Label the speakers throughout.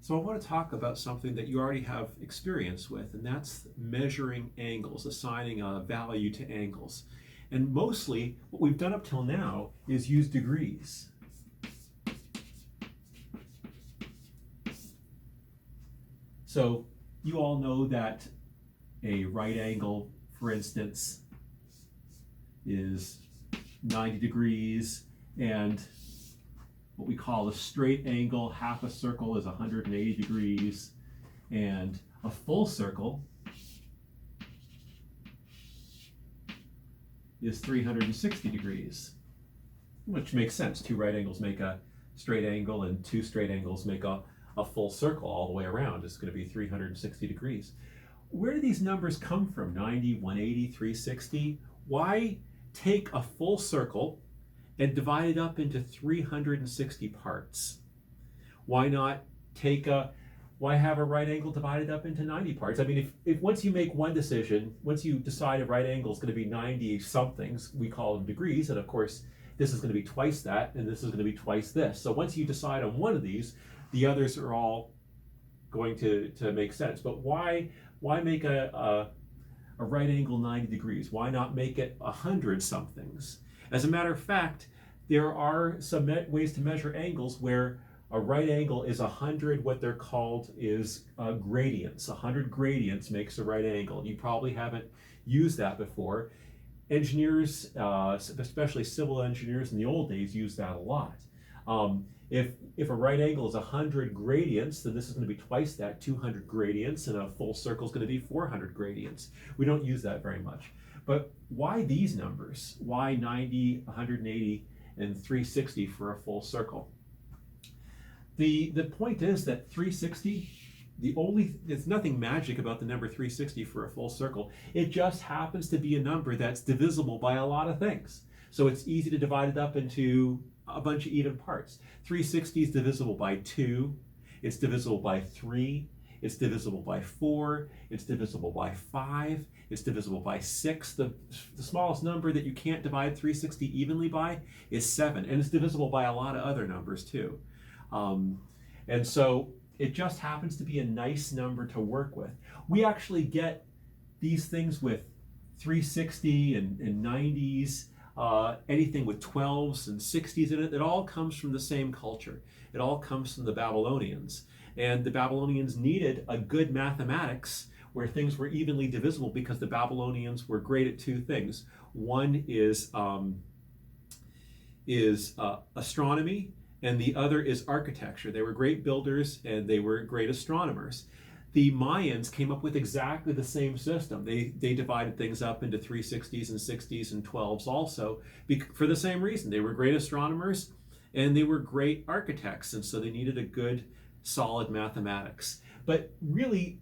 Speaker 1: So I want to talk about something that you already have experience with, and that's measuring angles, assigning a value to angles. And mostly what we've done up till now is use degrees. So you all know that a right angle, for instance, is 90 degrees, and what we call a straight angle, half a circle, is 180 degrees, and a full circle is 360 degrees, which makes sense. Two right angles make a straight angle, and two straight angles make a full circle all the way around. It's going to be 360 degrees. Where do these numbers come from? 90, 180, 360? Why take a full circle and divide it up into 360 parts? Why not why have a right angle divided up into 90 parts? I mean, if once you make one decision, once you decide a right angle is going to be 90 somethings, we call them degrees, and of course, this is going to be twice that, and this is going to be twice this. So once you decide on one of these, the others are all going to make sense. But why make a right angle 90 degrees? Why not make it 100 somethings? As a matter of fact, there are some ways to measure angles where a right angle is 100, what they're called is gradients. 100 gradients makes a right angle. You probably haven't used that before. Engineers, especially civil engineers in the old days, used that a lot. If a right angle is 100 gradients, then this is going to be twice that, 200 gradients, and a full circle is going to be 400 gradients. We don't use that very much. But why these numbers? Why 90, 180, and 360 for a full circle? The point is that 360, there's nothing magic about the number 360 for a full circle. It just happens to be a number that's divisible by a lot of things. So it's easy to divide it up into a bunch of even parts. 360 is divisible by 2, it's divisible by 3, it's divisible by 4, it's divisible by 5, it's divisible by 6. The smallest number that you can't divide 360 evenly by is 7, and it's divisible by a lot of other numbers too. And so it just happens to be a nice number to work with. We actually get these things with 360 and 90s, anything with 12s and 60s in it. It all comes from the same culture. It all comes from the Babylonians. And the Babylonians needed a good mathematics where things were evenly divisible because the Babylonians were great at two things. One is astronomy, and the other is architecture. They were great builders and they were great astronomers. The Mayans came up with exactly the same system. They divided things up into 360s and 60s and 12s also for the same reason. They were great astronomers and they were great architects, and so they needed a good, solid mathematics. But really,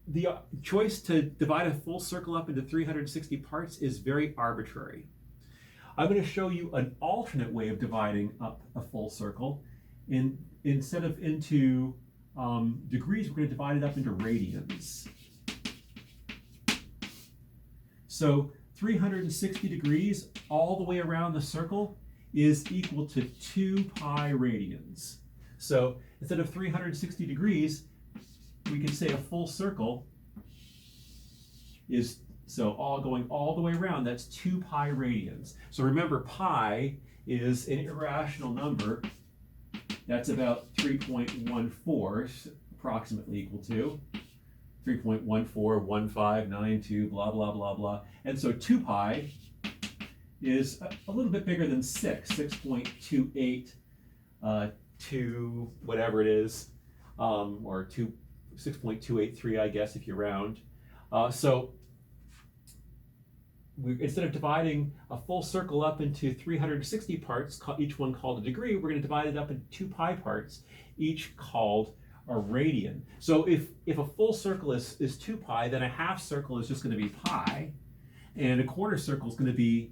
Speaker 1: the choice to divide a full circle up into 360 parts is very arbitrary. I'm going to show you an alternate way of dividing up a full circle. Instead of into degrees, we're going to divide it up into radians. So 360 degrees all the way around the circle is equal to 2 pi radians. So instead of 360 degrees, we can say a full circle is, so going all the way around, that's 2 pi radians. So remember, pi is an irrational number. That's about 3.14, approximately equal to 3.141592, blah, blah, blah, blah. And so 2 pi is a little bit bigger than 6.28 to whatever it is, or 6.283, I guess, if you round. Instead of dividing a full circle up into 360 parts, each one called a degree, we're going to divide it up into 2 pi parts, each called a radian. So if a full circle is 2 pi, then a half circle is just going to be pi, and a quarter circle is going to be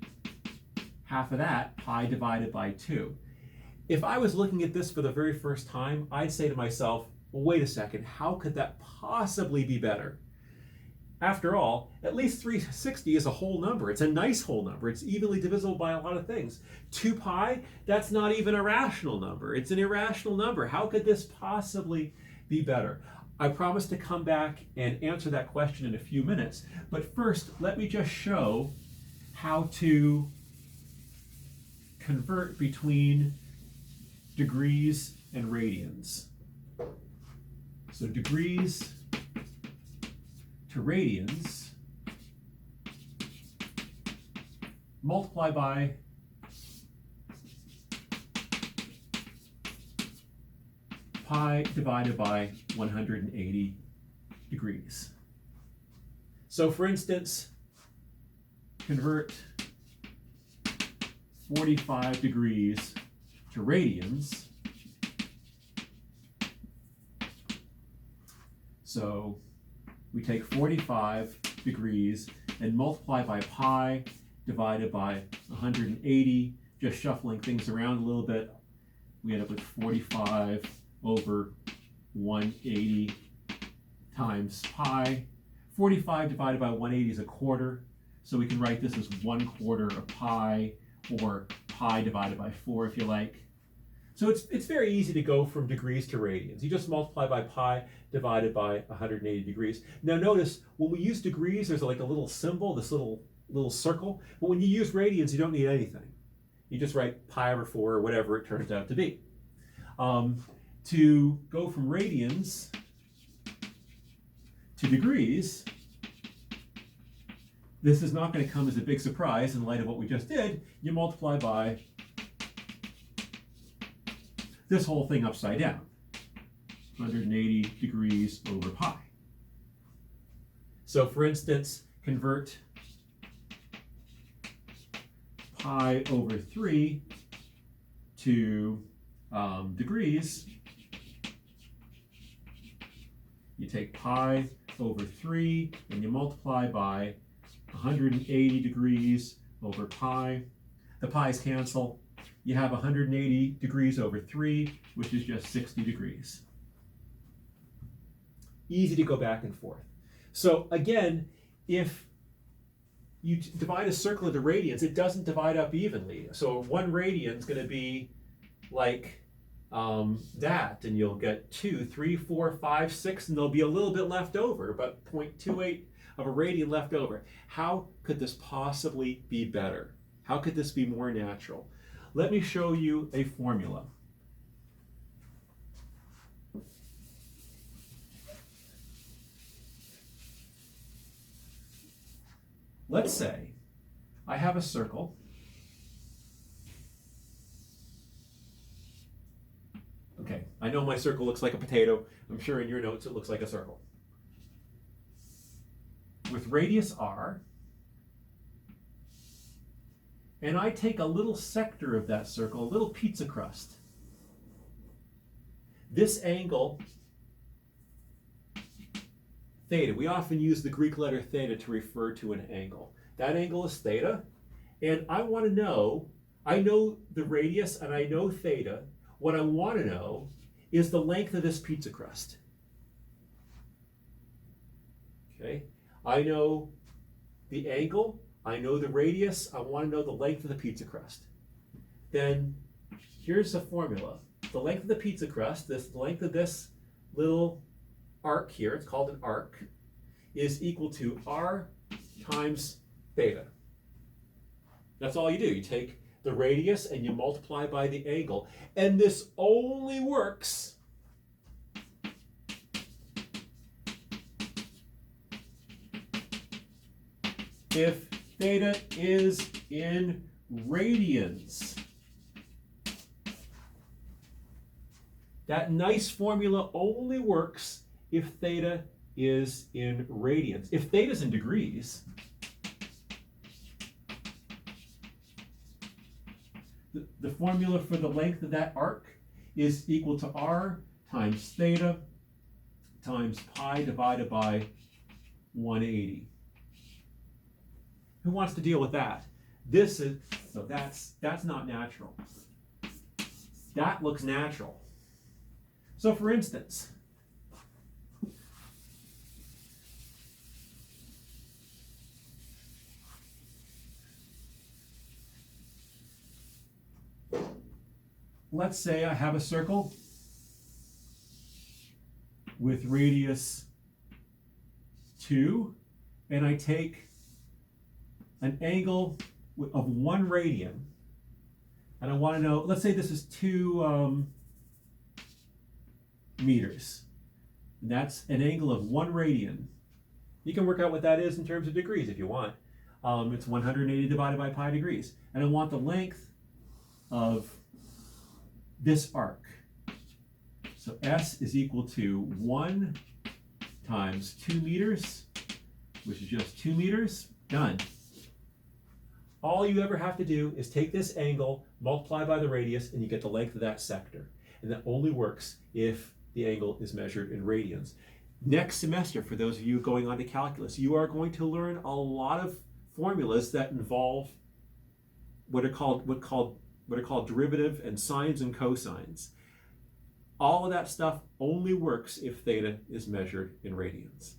Speaker 1: half of that, pi divided by 2. If I was looking at this for the very first time, I'd say to myself, well, wait a second, how could that possibly be better? After all, at least 360 is a whole number. It's a nice whole number. It's evenly divisible by a lot of things. 2 pi, that's not even a rational number. It's an irrational number. How could this possibly be better? I promise to come back and answer that question in a few minutes. But first, let me just show how to convert between degrees and radians. So degrees to radians, multiply by pi divided by 180 degrees. So for instance, convert 45 degrees to radians. So we take 45 degrees and multiply by pi divided by 180, just shuffling things around a little bit. We end up with 45 over 180 times pi. 45 divided by 180 is a quarter, so we can write this as 1/4 of pi, or pi divided by 4 if you like. So it's very easy to go from degrees to radians. You just multiply by pi divided by 180 degrees. Now notice, when we use degrees, there's like a little symbol, this little circle. But when you use radians, you don't need anything. You just write pi over 4 or whatever it turns out to be. To go from radians to degrees, this is not going to come as a big surprise in light of what we just did. You multiply by this whole thing upside down, 180 degrees over pi. So for instance, convert pi over 3 to degrees. You take pi over 3 and you multiply by 180 degrees over pi. The pi's cancel. You have 180 degrees over 3, which is just 60 degrees. Easy to go back and forth. So again, if you divide a circle into radians, it doesn't divide up evenly. So 1 radian is going to be like that, and you'll get 2, 3, 4, 5, 6, and there'll be a little bit left over, about 0.28 of a radian left over. How could this possibly be better? How could this be more natural? Let me show you a formula. Let's say I have a circle. Okay, I know my circle looks like a potato. I'm sure in your notes it looks like a circle. With radius r, and I take a little sector of that circle, a little pizza crust. This angle, theta, we often use the Greek letter theta to refer to an angle. That angle is theta, and I want to know, I know the radius and I know theta. What I want to know is the length of this pizza crust. Okay, I know the angle, I know the radius, I want to know the length of the pizza crust. Then here's the formula. The length of the pizza crust, the length of this little arc here, it's called an arc, is equal to r times theta. That's all you do. You take the radius and you multiply by the angle. And this only works if theta is in radians. That nice formula only works if theta is in radians. If theta is in degrees, the formula for the length of that arc is equal to r times theta times pi divided by 180. Who wants to deal with that? So that's not natural. That looks natural. So for instance, let's say I have a circle with radius 2, and I take an angle of 1 radian, and I want to know, let's say this is 2 meters. And that's an angle of 1 radian. You can work out what that is in terms of degrees if you want. It's 180 divided by pi degrees. And I want the length of this arc. So S is equal to 1 times 2 meters, which is just 2 meters. Done. All you ever have to do is take this angle, multiply by the radius, and you get the length of that sector. And that only works if the angle is measured in radians. Next semester, for those of you going on to calculus, you are going to learn a lot of formulas that involve what are called derivative and sines and cosines. All of that stuff only works if theta is measured in radians.